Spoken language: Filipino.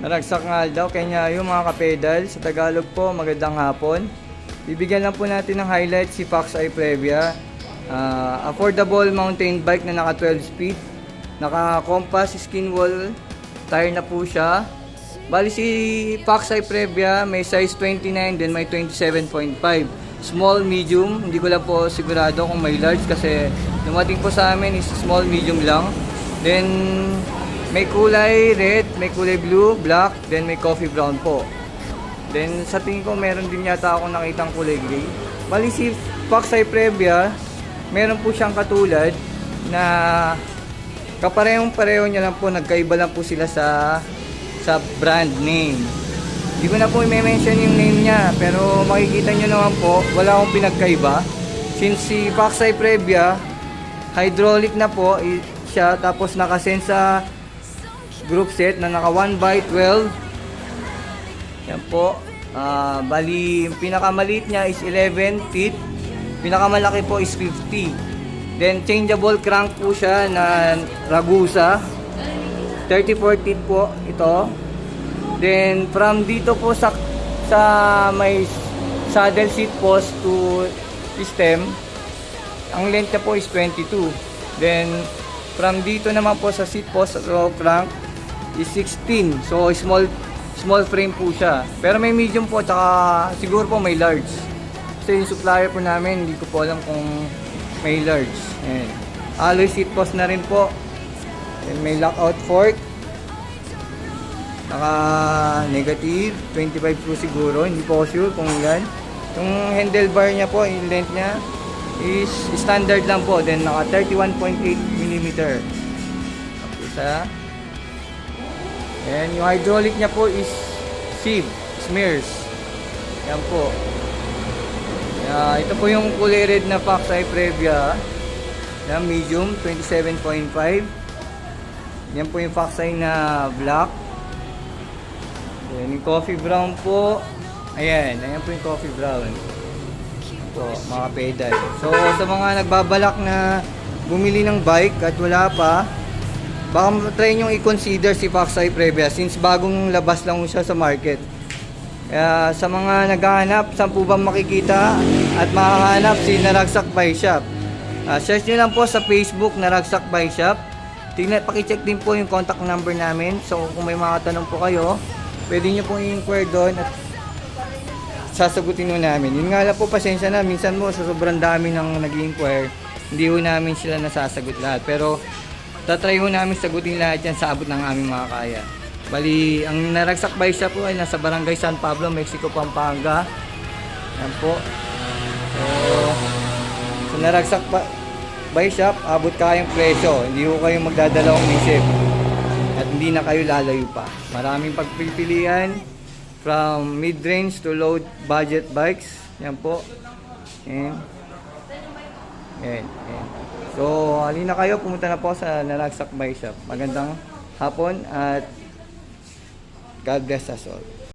Naragsak nga daw, kanya yung mga kapedal. Sa Tagalog po, magandang hapon. Bibigyan lang po natin ng highlight si Fox Eye Previa. Affordable mountain bike na naka 12 speed. Naka compass skin wall tire na po siya. Bali si Fox Eye Previa may size 29 then may 27.5. Small, medium, hindi ko lang po sigurado kung may large kasi dumating po sa amin is small, medium lang. Then may kulay red, may kulay blue, black, then may coffee brown po. Then sa tingin ko meron din yata ako nakitang kulay gray. Bali si Fox Eye Previa, meron po siyang katulad na kaparehong-pareho niya lang po, nagkaiba lang po sila sa brand name. Hindi ko na po i-mention yung name niya, pero makikita nyo naman po, wala akong pinagkaiba. Since si Fox Eye Previa, hydraulic na po siya, tapos nakasense sa group set na naka 1x12. Yan po. Bali, yung pinakamaliit niya is 11 feet. Pinakamalaki po is 50. Then, changeable crank po siya na Ragusa. 34 feet po ito. Then, from dito po sa may saddle seat post to system, ang length niya po is 22. Then, from dito naman po sa seat post at row crank is 16. So small frame po siya. Pero may medium po, tsaka siguro po may large. Kasi yung supplier po namin, hindi ko po alam kung may large. Ayan. Alloy seat post na rin po. And may lockout fork. Naka negative 25 po siguro, hindi po ako sure kung ilan. Yung handlebar niya po, yung length niya is standard lang po. Then naka 31.8 mm. Isa. And yung hydraulic niya po is sieve, smears. Yan po. Ito po yung kulay red na Fox Eye Previa. Yan, medium, 27.5. Yan po yung Fox Eye na black. Yan, yung coffee brown po. Ayan po yung coffee brown. Po, mga pedal. So, sa mga nagbabalak na bumili ng bike at wala pa, baka try nyo i-consider si Fox Eye Previa since bagong labas lang siya sa market. Kaya sa mga naghahanap, saan po ba makikita at makakahanap si Naragsak Bike Shop? Search nyo lang po sa Facebook, Naragsak Bike Shop. Pakicheck din po yung contact number namin. So kung may mga tanong po kayo, pwede nyo pong i-inquire doon at sasagutin nyo namin. Yun nga lang po, pasensya na. Minsan mo sa sobrang dami ng nag-i-inquire, hindi po namin sila nasasagot lahat. Pero tatry ho namin sagutin lahat yan sa abot ng aming mga kaya. Bali, ang Naragsak Bike Shop po ay nasa Barangay San Pablo, Mexico, Pampanga. Yan po. So, sa Naragsak Bike Shop, abot kayang presyo. Hindi ho kayo magdadalawang isip. At hindi na kayo lalayo pa. Maraming pagpipilian from mid-range to low budget bikes. Yan po. Yan. So, halina kayo, pumunta na po sa Naragsak Bike Shop. Magandang hapon at God bless us all.